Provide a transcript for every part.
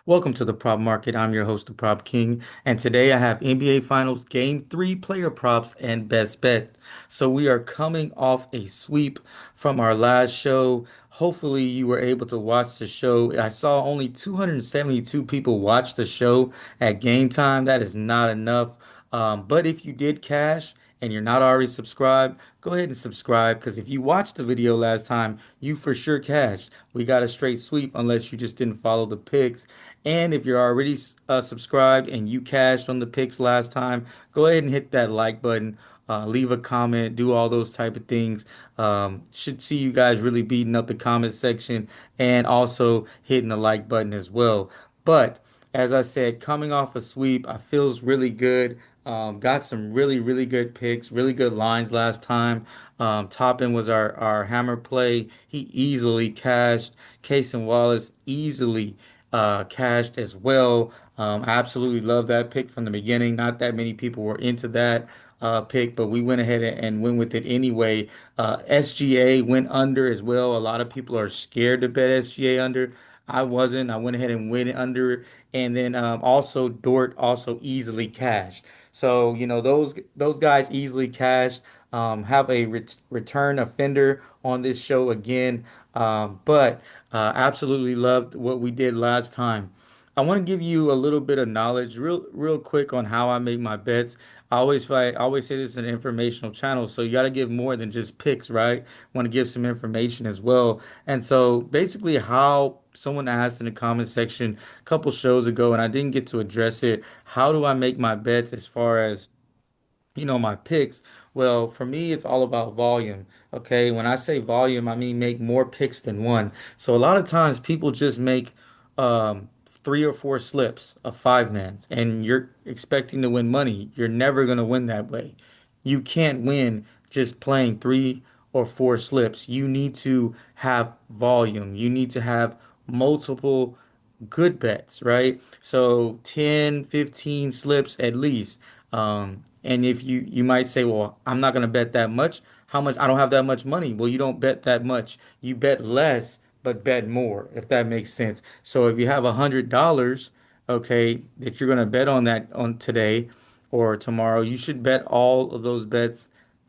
Welcome to the Prop Market. I'm your host, the Prop King, and today I have NBA Finals Game 3 player props and best bet. So we are coming off a sweep from our last show. Hopefully you were able to watch the show. I saw only 272 people watch the show at game time. That is not enough. But if you did cash, and you're not already subscribed, go ahead and subscribe because if you watched the video last time, you for sure cashed. We got a straight sweep unless you just didn't follow the picks. And if you're already subscribed and you cashed on the picks last time, go ahead and hit that like button, leave a comment, do all those type of things. Should see you guys really beating up the comment section and also hitting the like button as well. But as I said, coming off a sweep, I feels really good. Got some really good picks, really good lines last time. Toppin was our hammer play. He easily cashed. Case and Wallace easily cashed as well. I absolutely love that pick from the beginning. Not that many people were into that pick, but we went ahead and went with it anyway. SGA went under as well. A lot of people are scared to bet SGA under. I wasn't. I went ahead and went under, and then also Dort also easily cashed. So those guys easily cashed. Have a return offender on this show again, but absolutely loved what we did last time. I want to give you a little bit of knowledge, real quick, on how I make my bets. I always say this is an informational channel, so you got to give more than just picks, right? Want to give some information as well. And so, basically, how someone asked in the comment section a couple shows ago, and I didn't get to address it. How do I make my bets as far as my picks? Well, for me, it's all about volume. Okay. When I say volume, I mean make more picks than one. So a lot of times people just make three or four slips of five mans and you're expecting to win money. You're never going to win that way. You can't win just playing three or four slips. You need to have volume. You need to have multiple good bets, right? So 10, 15 slips at least. And if you might say, well, I'm not going to bet that much. How much? I don't have that much money. Well, you don't bet that much. You bet less, but bet more, if that makes sense. So if you have $100, okay, that you're going to bet on that on today or tomorrow, you should bet all of those bets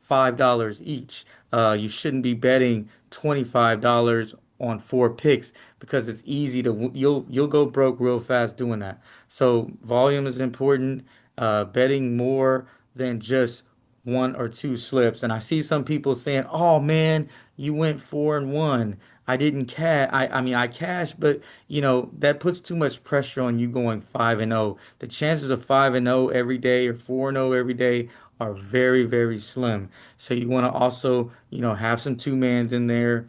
$5 each. You shouldn't be betting $25 on four picks because it's easy to you'll go broke real fast doing that. So volume is important. Betting more than just one or two slips. And I see some people saying, "Oh man, you went 4-1. I didn't cash. I mean I cashed, but that puts too much pressure on you going 5-0. The chances of 5-0 every day or 4-0 every day are very slim. So you want to also have some two mans in there.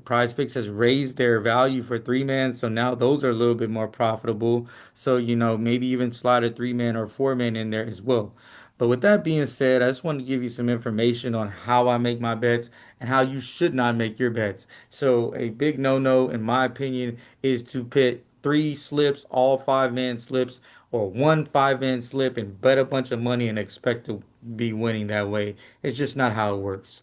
Prize Picks has raised their value for three man, so now those are a little bit more profitable. So, maybe even slide a three man or four man in there as well. But with that being said, I just want to give you some information on how I make my bets and how you should not make your bets. So, a big no-no, in my opinion, is to pit three slips, all five man slips, or one five man slip and bet a bunch of money and expect to be winning that way. It's just not how it works.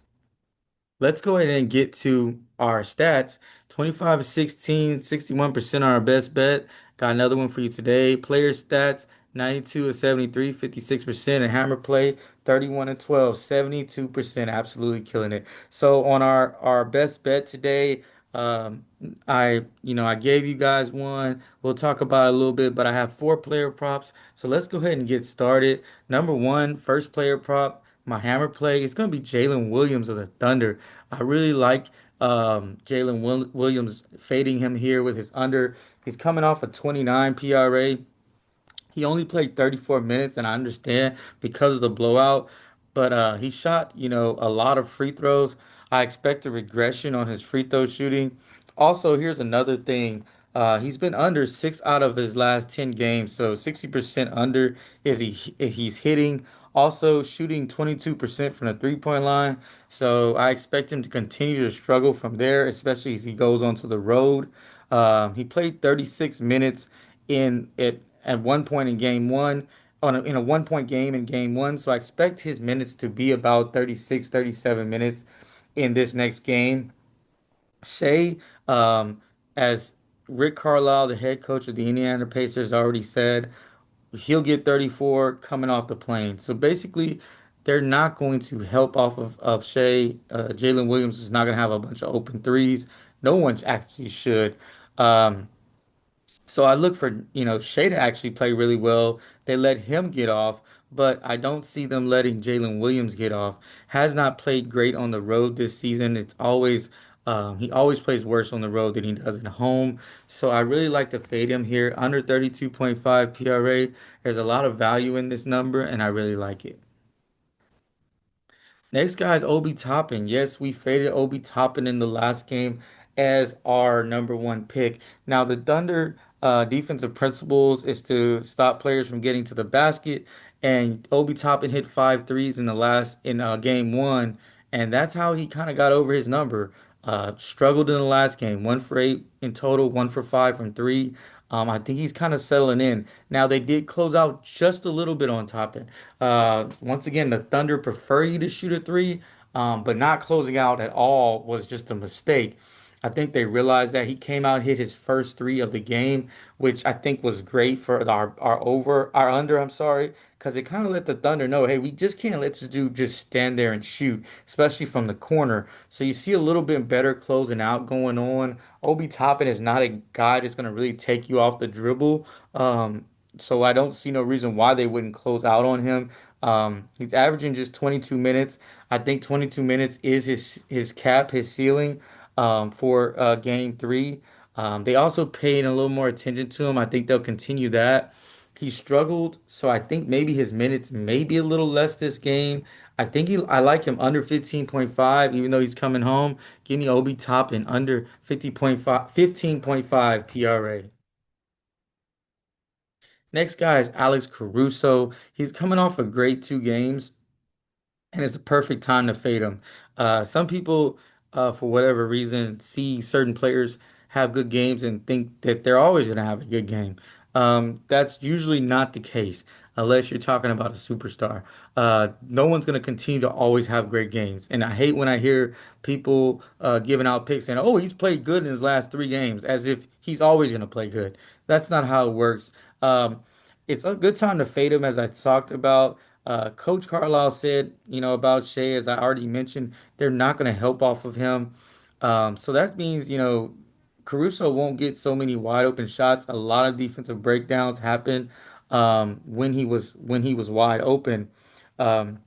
Let's go ahead and get to our stats. 25 of 16, 61% on our best bet. Got another one for you today. Player stats, 92 of 73, 56%. And hammer play, 31 and 12, 72%. Absolutely killing it. So on our best bet today, um, I gave you guys one. We'll talk about it a little bit, but I have four player props. So let's go ahead and get started. Number one, first player prop. My hammer play is going to be Jalen Williams of the Thunder. I really like Williams, fading him here with his under. He's coming off a 29 PRA. He only played 34 minutes, and I understand because of the blowout, but he shot, a lot of free throws. I expect a regression on his free throw shooting. Also, here's another thing. He's been under six out of his last 10 games, so 60% under he's hitting. Also, shooting 22% from the three-point line. So I expect him to continue to struggle from there, especially as he goes onto the road. He played 36 minutes in it at one point in game one, in a 1 point game in game one. So I expect his minutes to be about 36, 37 minutes in this next game. Shea, as Rick Carlisle, the head coach of the Indiana Pacers, already said he'll get 34 coming off the plane. So basically, they're not going to help off of Shea. Jalen Williams is not going to have a bunch of open threes. No one actually should. Um, so I look for, Shea to actually play really well. They let him get off, but I don't see them letting Jalen Williams get off. Has not played great on the road this season. He always plays worse on the road than he does at home. So I really like to fade him here. Under 32.5 PRA. There's a lot of value in this number, and I really like it. Next guy is Obi Toppin. Yes, we faded Obi Toppin in the last game as our number one pick. Now, the Thunder defensive principles is to stop players from getting to the basket, and Obi Toppin hit five threes in the last in game one, and that's how he kind of got over his number. Struggled in the last game, 1 for 8 in total, 1 for 5 from three. I think he's kind of settling in. Now they did close out just a little bit on Toppin. Once again, the Thunder prefer you to shoot a three, but not closing out at all was just a mistake. I think they realized that he came out, hit his first three of the game, which I think was great for our under, I'm sorry, because it kind of let the Thunder know, hey, we just can't let this dude just stand there and shoot, especially from the corner. So you see a little bit better closing out going on. Obi Toppin is not a guy that's going to really take you off the dribble. So I don't see no reason why they wouldn't close out on him. He's averaging just 22 minutes. I think 22 minutes is his cap, his ceiling for game three. They also paid a little more attention to him. I think they'll continue that. He struggled, so I think maybe his minutes may be a little less this game. I like him under 15.5, even though he's coming home. Give me Obi Toppin under 50.5, 15.5 PRA. Next guy is Alex Caruso. He's coming off a great 2 games, and it's a perfect time to fade him. Some people, for whatever reason, see certain players have good games and think that they're always going to have a good game. That's usually not the case unless you're talking about a superstar. No one's going to continue to always have great games. And I hate when I hear people giving out picks saying, oh, he's played good in his last 3 games, as if he's always going to play good. That's not how it works. It's a good time to fade him, as I talked about. Coach Carlisle said, about Shea, as I already mentioned, they're not going to help off of him. So that means, Caruso won't get so many wide open shots. A lot of defensive breakdowns happen when he was wide open. Um,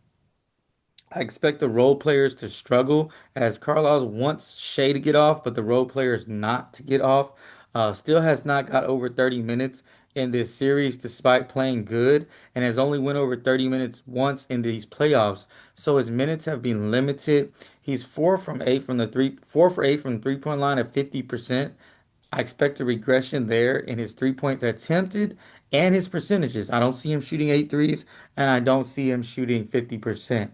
I expect the role players to struggle as Carlisle wants Shea to get off, but the role players not to get off. Still has not got over 30 minutes in this series despite playing good and has only went over 30 minutes once in these playoffs. So his minutes have been limited. He's 4 for 8 from the three-point line at 50%. I expect a regression there in his 3 points attempted and his percentages. I don't see him shooting 8 threes, and I don't see him shooting 50%.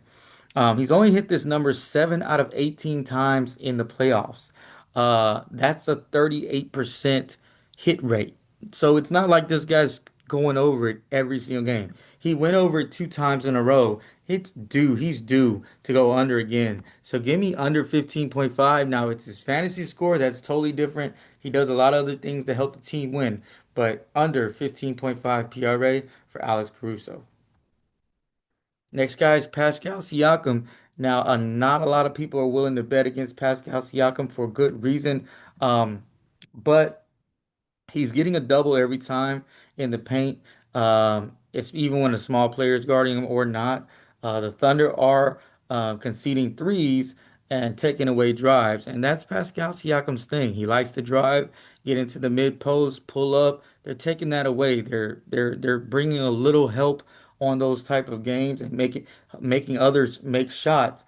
He's only hit this number 7 out of 18 times in the playoffs. That's a 38% hit rate. So it's not like this guy's going over it every single game. He went over it 2 times in a row. It's due. He's due to go under again. So give me under 15.5. Now it's his fantasy score. That's totally different. He does a lot of other things to help the team win, but under 15.5 PRA for Alex Caruso. Next guy is Pascal Siakam. Now, not a lot of people are willing to bet against Pascal Siakam for good reason. But he's getting a double every time in the paint. It's even when a small player is guarding him or not. The Thunder are conceding threes and taking away drives, and that's Pascal Siakam's thing. He likes to drive, get into the mid post, pull up. They're taking that away. They're bringing a little help on those type of games and making others make shots.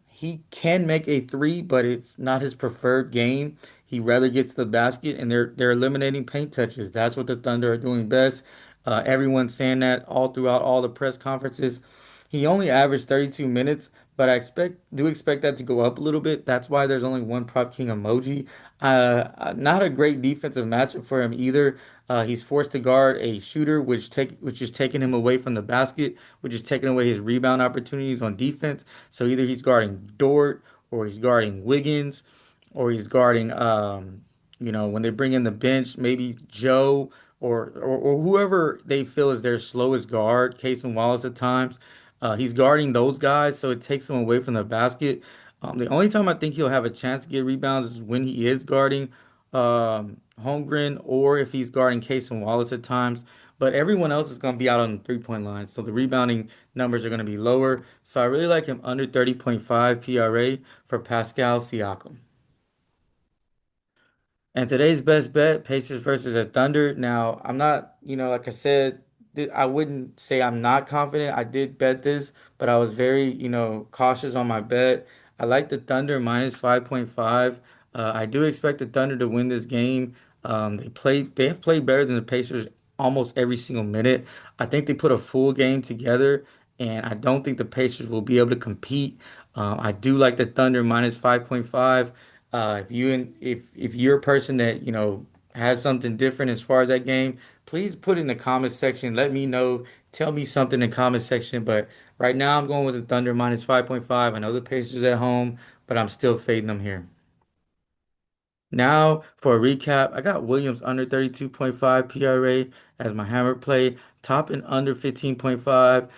He can make a three, but it's not his preferred game. He rather gets the basket, and they're eliminating paint touches. That's what the Thunder are doing best. Everyone's saying that all throughout all the press conferences. He only averaged 32 minutes, but I do expect that to go up a little bit. That's why there's only one Prop King emoji. Not a great defensive matchup for him either. He's forced to guard a shooter, which is taking him away from the basket, which is taking away his rebound opportunities on defense. So either he's guarding Dort or he's guarding Wiggins or he's guarding when they bring in the bench, maybe Joe or whoever they feel is their slowest guard, Case and Wallace at times. He's guarding those guys, so it takes him away from the basket. The only time I think he'll have a chance to get rebounds is when he is guarding Holmgren or if he's guarding Case and Wallace at times. But everyone else is going to be out on the three-point line, so the rebounding numbers are going to be lower. So I really like him under 30.5 PRA for Pascal Siakam. And today's best bet, Pacers versus the Thunder. Now, I'm not, like I said, I wouldn't say I'm not confident. I did bet this, but I was very, cautious on my bet. I like the Thunder minus 5.5. I do expect the Thunder to win this game. They have played better than the Pacers almost every single minute. I think they put a full game together, and I don't think the Pacers will be able to compete. I do like the Thunder minus 5.5. If you're a person that has something different as far as that game, please put it in the comment section. Let me know. Tell me something in the comment section. But right now, I'm going with the Thunder minus 5.5. I know the Pacers at home, but I'm still fading them here. Now, for a recap, I got Williams under 32.5 PRA as my hammer play, Toppin under 15.5,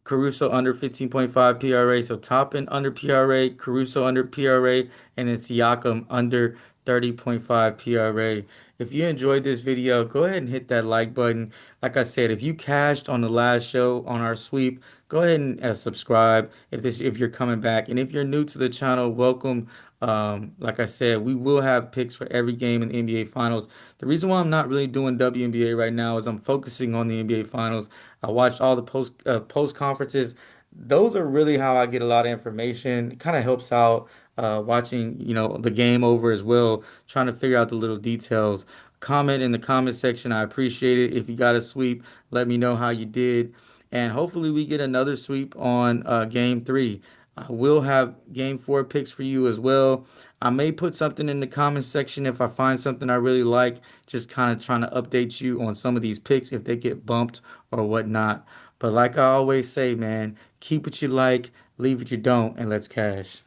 Caruso under 15.5 PRA. So Toppin under PRA, Caruso under PRA, and then Siakam under 30.5 PRA. If you enjoyed this video, go ahead and hit that like button. Like I said, if you cashed on the last show on our sweep, go ahead and subscribe if you're coming back. And if you're new to the channel, welcome. Like I said, we will have picks for every game in the NBA Finals. The reason why I'm not really doing WNBA right now is I'm focusing on the NBA Finals. I watched all the post conferences. Those are really how I get a lot of information. It kind of helps out watching, the game over as well, trying to figure out the little details. Comment in the comment section. I appreciate it. If you got a sweep, let me know how you did. And hopefully we get another sweep on game three. I will have game four picks for you as well. I may put something in the comment section if I find something I really like, just kind of trying to update you on some of these picks if they get bumped or whatnot. But like I always say, man, keep what you like, leave what you don't, and let's cash.